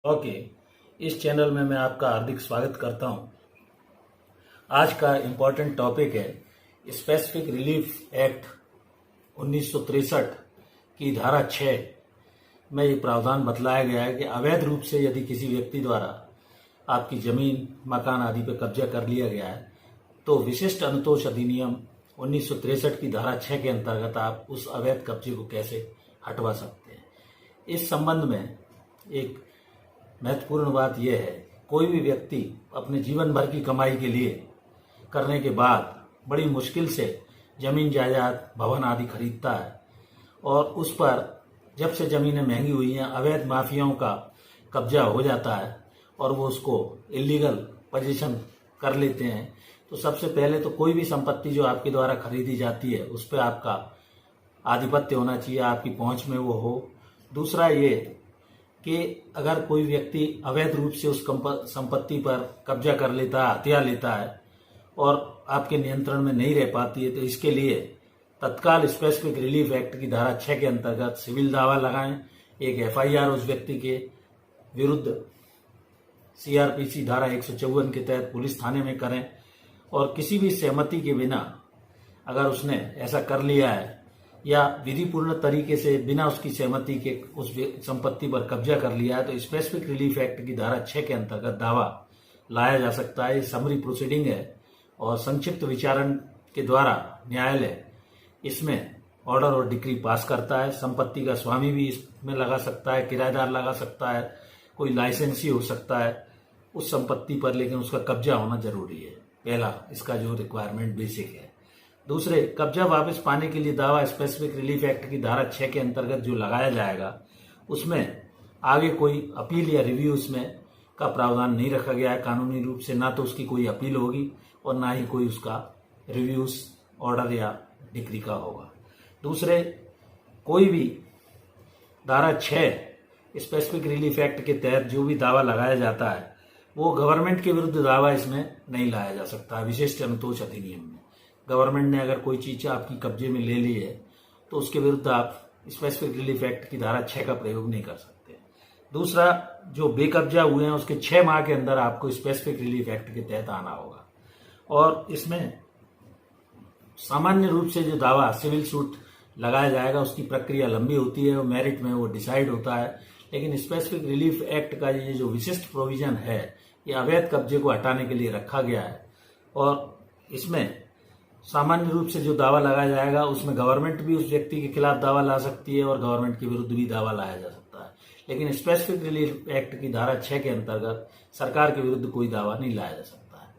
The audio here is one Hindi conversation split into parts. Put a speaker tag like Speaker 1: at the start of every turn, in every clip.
Speaker 1: ओके, इस चैनल में मैं आपका हार्दिक स्वागत करता हूं। आज का इम्पोर्टेंट टॉपिक है स्पेसिफिक रिलीफ एक्ट 1963 की धारा 6 में ये प्रावधान बतलाया गया है कि अवैध रूप से यदि किसी व्यक्ति द्वारा आपकी जमीन, मकान आदि पर कब्जा कर लिया गया है तो विशिष्ट अनुतोष अधिनियम 1963 की धारा 6 के अंतर्गत आप उस अवैध कब्जे को कैसे हटवा सकते हैं। इस संबंध में एक महत्वपूर्ण बात यह है, कोई भी व्यक्ति अपने जीवन भर की कमाई के लिए करने के बाद बड़ी मुश्किल से जमीन जायदाद, भवन आदि खरीदता है और उस पर जब से जमीनें महंगी हुई हैं अवैध माफियाओं का कब्जा हो जाता है और वो उसको इलीगल पोजीशन कर लेते हैं। तो सबसे पहले तो कोई भी संपत्ति जो आपके द्वारा खरीदी जाती है उस पर आपका आधिपत्य होना चाहिए, आपकी पहुंच में वो हो। दूसरा ये कि अगर कोई व्यक्ति अवैध रूप से उस संपत्ति पर कब्जा कर लेता है, हथिया लेता है और आपके नियंत्रण में नहीं रह पाती है तो इसके लिए तत्काल स्पेसिफिक रिलीफ एक्ट की धारा 6 के अंतर्गत सिविल दावा लगाएं, एक एफआईआर उस व्यक्ति के विरुद्ध सीआरपीसी धारा 154 के तहत पुलिस थाने में करें और किसी भी सहमति के बिना अगर उसने ऐसा कर लिया है या विधिपूर्ण तरीके से बिना उसकी सहमति के उस संपत्ति पर कब्जा कर लिया है तो स्पेसिफिक रिलीफ एक्ट की धारा 6 के अंतर्गत दावा लाया जा सकता है। ये समरी प्रोसीडिंग है और संक्षिप्त विचारण के द्वारा न्यायालय इसमें ऑर्डर और डिक्री पास करता है। संपत्ति का स्वामी भी इसमें लगा सकता है, किराएदार लगा सकता है, कोई लाइसेंसी हो सकता है उस संपत्ति पर, लेकिन उसका कब्जा होना जरूरी है। पहला इसका जो रिक्वायरमेंट बेसिक है। दूसरे, कब्जा वापस पाने के लिए दावा स्पेसिफिक रिलीफ एक्ट की धारा 6 के अंतर्गत जो लगाया जाएगा उसमें आगे कोई अपील या रिव्यू इसमें का प्रावधान नहीं रखा गया है कानूनी रूप से, ना तो उसकी कोई अपील होगी और ना ही कोई उसका रिव्यूज ऑर्डर या डिक्री का होगा। दूसरे, कोई भी धारा 6 स्पेसिफिक रिलीफ एक्ट के तहत जो भी दावा लगाया जाता है वो गवर्नमेंट के विरुद्ध दावा इसमें नहीं लाया जा सकता। विशिष्ट अनुतोष अधिनियम में गवर्नमेंट ने अगर कोई चीज आपकी कब्जे में ले ली है तो उसके विरुद्ध आप स्पेसिफिक रिलीफ एक्ट की धारा 6 का प्रयोग नहीं कर सकते। दूसरा, जो बेकब्जा हुए हैं उसके 6 माह के अंदर आपको स्पेसिफिक रिलीफ एक्ट के तहत आना होगा और इसमें सामान्य रूप से जो दावा सिविल सूट लगाया जाएगा उसकी प्रक्रिया लंबी होती है और मेरिट में वो डिसाइड होता है। लेकिन स्पेसिफिक रिलीफ एक्ट का ये जो विशिष्ट प्रोविजन है ये अवैध कब्जे को हटाने के लिए रखा गया है और इसमें सामान्य रूप से जो दावा लगाया जाएगा उसमें गवर्नमेंट भी उस व्यक्ति के खिलाफ दावा ला सकती है और गवर्नमेंट के विरुद्ध भी दावा लाया जा सकता है। लेकिन स्पेसिफिक रिलीफ एक्ट की धारा 6 के अंतर्गत सरकार के विरुद्ध कोई दावा नहीं लाया जा सकता है।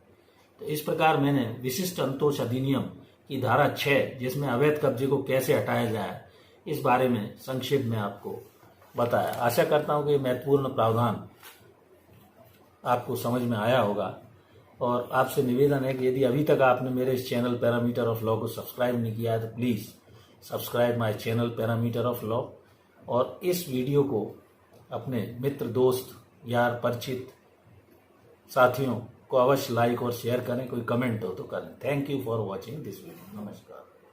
Speaker 1: तो इस प्रकार मैंने विशिष्ट अनुतोष अधिनियम की धारा 6 जिसमें अवैध कब्जे को कैसे हटाया जाए इस बारे में संक्षेप में आपको बताया। आशा करता हूं कि महत्वपूर्ण प्रावधान आपको समझ में आया होगा और आपसे निवेदन है कि यदि अभी तक आपने मेरे इस चैनल पैरामीटर ऑफ लॉ को सब्सक्राइब नहीं किया है तो please subscribe my channel parameter of law और इस वीडियो को अपने मित्र, दोस्त, यार, परिचित साथियों को अवश्य लाइक और शेयर करें। कोई कमेंट हो तो करें। Thank you for watching this video. नमस्कार।